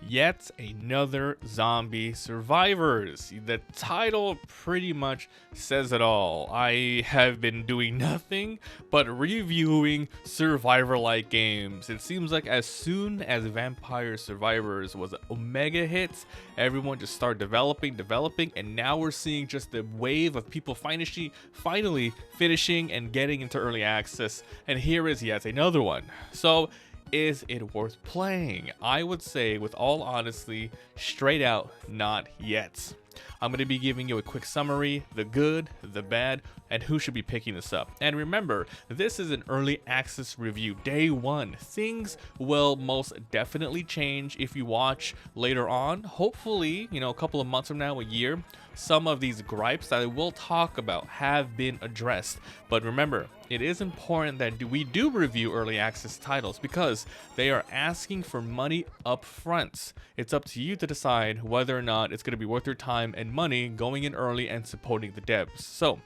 yet another zombie survivors. The title pretty much says it all. I have been doing nothing but reviewing survivor-like games. It seems like as soon as Vampire Survivors was a mega hit, everyone just started developing, and now we're seeing just the wave of people finally finishing and getting into early access, and here is yet another one. So is it worth playing? I would say, with all honesty, straight out, not yet. I'm going to be giving you a quick summary, the good, the bad, and who should be picking this up. And remember, this is an early access review, day one. Things will most definitely change if you watch later on. Hopefully, a couple of months from now, a year, some of these gripes that I will talk about have been addressed. But remember, it is important that we do review early access titles because they are asking for money up front. It's up to you to decide whether or not it's going to be worth your time and money going in early and supporting the devs. So,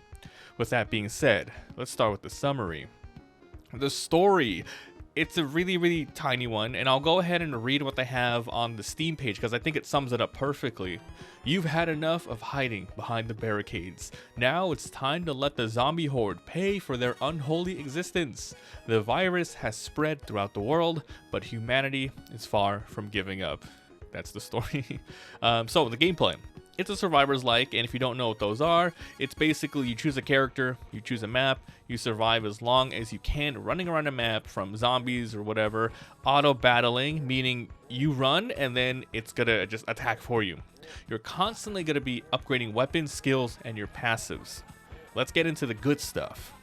with that being said, let's start with the summary. The story. It's a really tiny one, and I'll go ahead and read what they have on the Steam page because I think it sums it up perfectly. You've had enough of hiding behind the barricades. Now it's time to let the zombie horde pay for their unholy existence. The virus has spread throughout the world, but humanity is far from giving up. That's the story. So the gameplay. It's a survivors-like, and if you don't know what those are, it's basically you choose a character, you choose a map, you survive as long as you can running around a map from zombies or whatever. Auto-battling, meaning you run and then it's gonna just attack for you. You're constantly gonna be upgrading weapons, skills, and your passives. Let's get into the good stuff.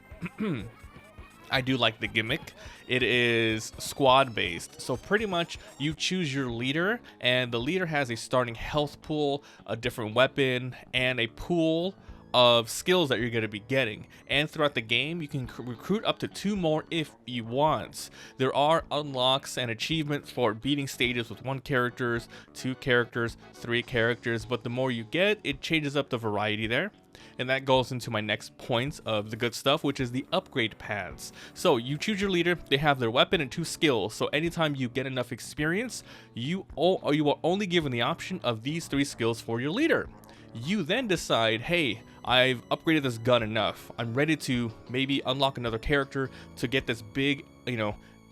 I do like the gimmick. It is squad based, so pretty much you choose your leader, and the leader has a starting health pool, a different weapon, and a pool of skills that you're going to be getting. And throughout the game you can recruit up to 2 more if you want. There are unlocks and achievements for beating stages with 1 character, 2 characters, 3 characters, but the more you get, it changes up the variety there. And that goes into my next point of the good stuff, which is the upgrade paths. So you choose your leader, they have their weapon and 2 skills. So anytime you get enough experience, you are only given the option of these 3 skills for your leader. You then decide, hey, I've upgraded this gun enough. I'm ready to maybe unlock another character to get this big,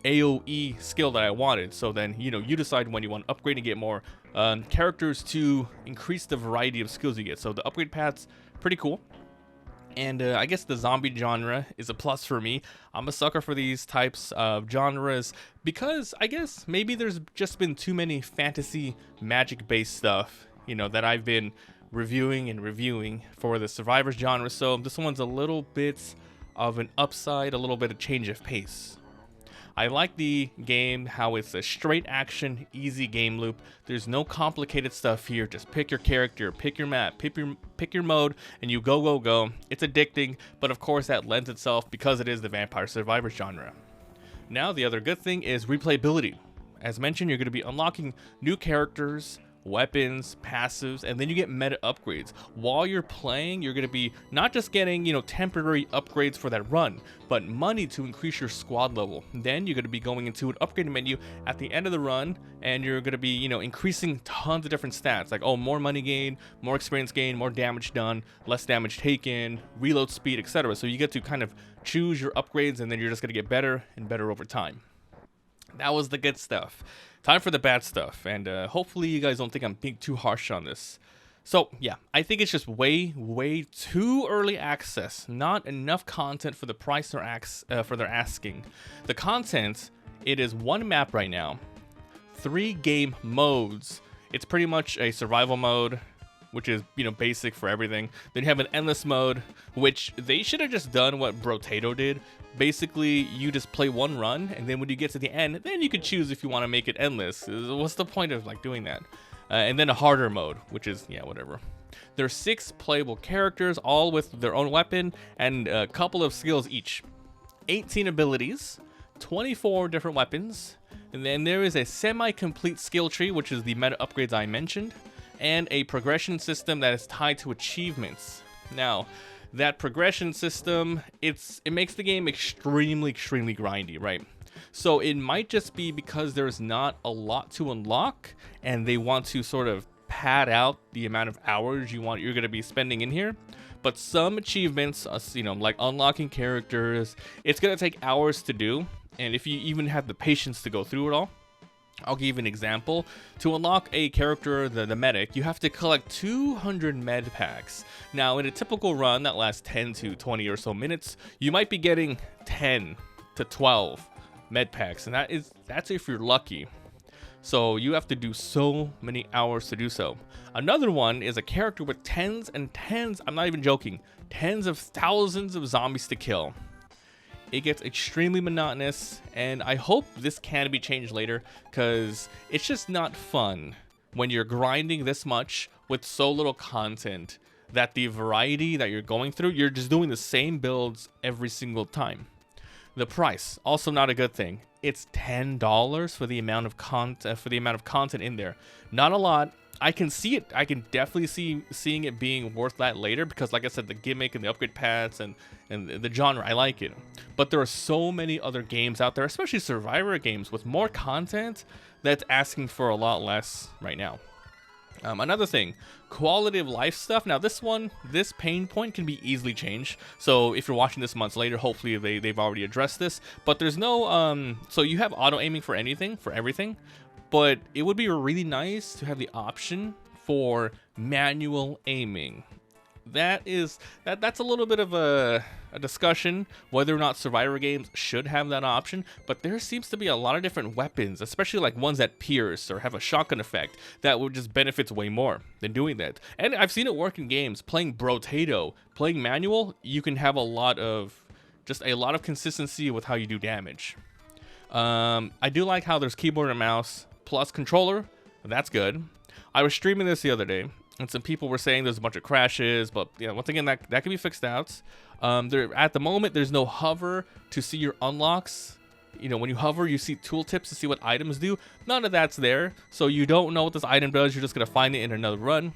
AoE skill that I wanted. So then, you decide when you want to upgrade and get more characters to increase the variety of skills you get. So the upgrade paths, pretty cool. And I guess the zombie genre is a plus for me. I'm a sucker for these types of genres because I guess maybe there's just been too many fantasy magic-based stuff, that I've been reviewing for the survivors genre. So this one's a little bit of an upside, a little bit of change of pace. I like the game, how it's a straight action, easy game loop. There's no complicated stuff here. Just pick your character, pick your map, pick your mode, and you go. It's addicting, but of course that lends itself because it is the Vampire Survivors genre. Now the other good thing is replayability. As mentioned, you're going to be unlocking new characters, weapons, passives, and then you get meta upgrades. While you're playing, you're going to be not just getting, temporary upgrades for that run, but money to increase your squad level. Then you're going to be going into an upgrade menu at the end of the run, and you're going to be, increasing tons of different stats, like, more money gain, more experience gain, more damage done, less damage taken, reload speed, etc. So you get to kind of choose your upgrades, and then you're just going to get better and better over time. That was the good stuff. Time for the bad stuff, and hopefully you guys don't think I'm being too harsh on this. So yeah, I think it's just way too early access. Not enough content for the price they're asking. The content, it is 1 map right now, 3 game modes. It's pretty much a survival mode, which is, basic for everything. Then you have an endless mode, which they should have just done what Brotato did. Basically, you just play 1 run, and then when you get to the end, then you can choose if you want to make it endless. What's the point of doing that? And then a harder mode, which is, whatever. There's 6 playable characters, all with their own weapon and a couple of skills each. 18 abilities, 24 different weapons, and then there is a semi-complete skill tree, which is the meta upgrades I mentioned, and a progression system that is tied to achievements. Now, that progression system, it makes the game extremely grindy, right? So it might just be because there's not a lot to unlock and they want to sort of pad out the amount of hours you're going to be spending in here. But some achievements, you know, like unlocking characters, it's going to take hours to do. And if you even have the patience to go through it all, I'll give you an example. To unlock a character, the medic, you have to collect 200 med packs. Now, in a typical run that lasts 10 to 20 or so minutes, you might be getting 10 to 12 med packs, and that's if you're lucky. So you have to do so many hours to do so. Another one is a character with tens and tens, I'm not even joking, tens of thousands of zombies to kill. It gets extremely monotonous, and I hope this can be changed later, because it's just not fun when you're grinding this much with so little content that the variety that you're going through, you're just doing the same builds every single time. The price, also not a good thing. It's $10 for the amount of content in there. Not a lot. I can see it. I can definitely seeing it being worth that later, because like I said, the gimmick and the upgrade paths and the genre, I like it. But there are so many other games out there, especially survivor games with more content, that's asking for a lot less right now. Another thing, quality of life stuff. Now this pain point can be easily changed. So if you're watching this months later, hopefully they've already addressed this. But there's no, so you have auto aiming for everything. But it would be really nice to have the option for manual aiming. That's a little bit of a discussion whether or not survivor games should have that option, but there seems to be a lot of different weapons, especially like ones that pierce or have a shotgun effect, that would just benefits way more than doing that. And I've seen it work in games. Playing Brotato, playing manual, you can have a lot of consistency with how you do damage. I do like how there's keyboard and mouse plus controller. That's good. I was streaming this the other day, and some people were saying there's a bunch of crashes, but yeah, once again, that can be fixed out. At the moment, there's no hover to see your unlocks. You know, when you hover, you see tooltips to see what items do. None of that's there, so you don't know what this item does. You're just gonna find it in another run.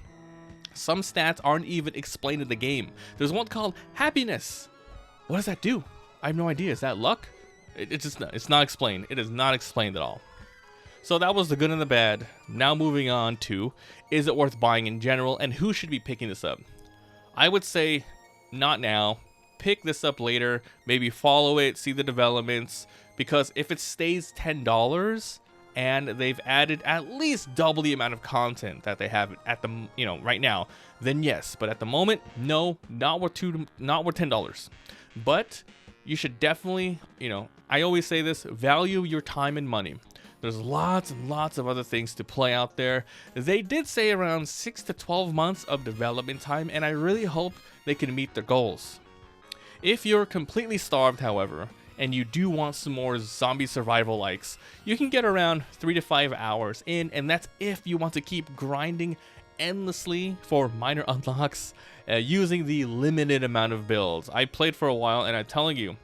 Some stats aren't even explained in the game. There's one called happiness. What does that do? I have no idea. Is that luck? It's not explained. It is not explained at all. So that was the good and the bad. Now moving on to, is it worth buying in general, and who should be picking this up? I would say not now. Pick this up later. Maybe follow it, see the developments, because if it stays $10 and they've added at least double the amount of content that they have at the right now, then yes. But at the moment, no, not worth $10. But you should definitely, I always say this, value your time and money. There's lots and lots of other things to play out there. They did say around 6 to 12 months of development time, and I really hope they can meet their goals. If you're completely starved, however, and you do want some more zombie survival likes, you can get around 3 to 5 hours in, and that's if you want to keep grinding endlessly for minor unlocks using the limited amount of builds. I played for a while, and I'm telling you,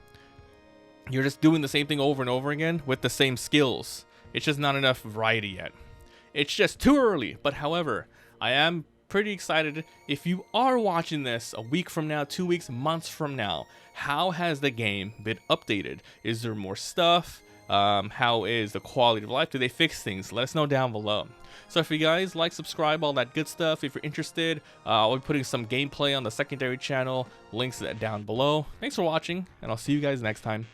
you're just doing the same thing over and over again with the same skills. It's just not enough variety yet. It's just too early. But however, I am pretty excited. If you are watching this a week from now, 2 weeks, months from now, how has the game been updated? Is there more stuff? How is the quality of life? Do they fix things? Let us know down below. So if you guys like, subscribe, all that good stuff. If you're interested, I'll be putting some gameplay on the secondary channel. Links down below. Thanks for watching, and I'll see you guys next time.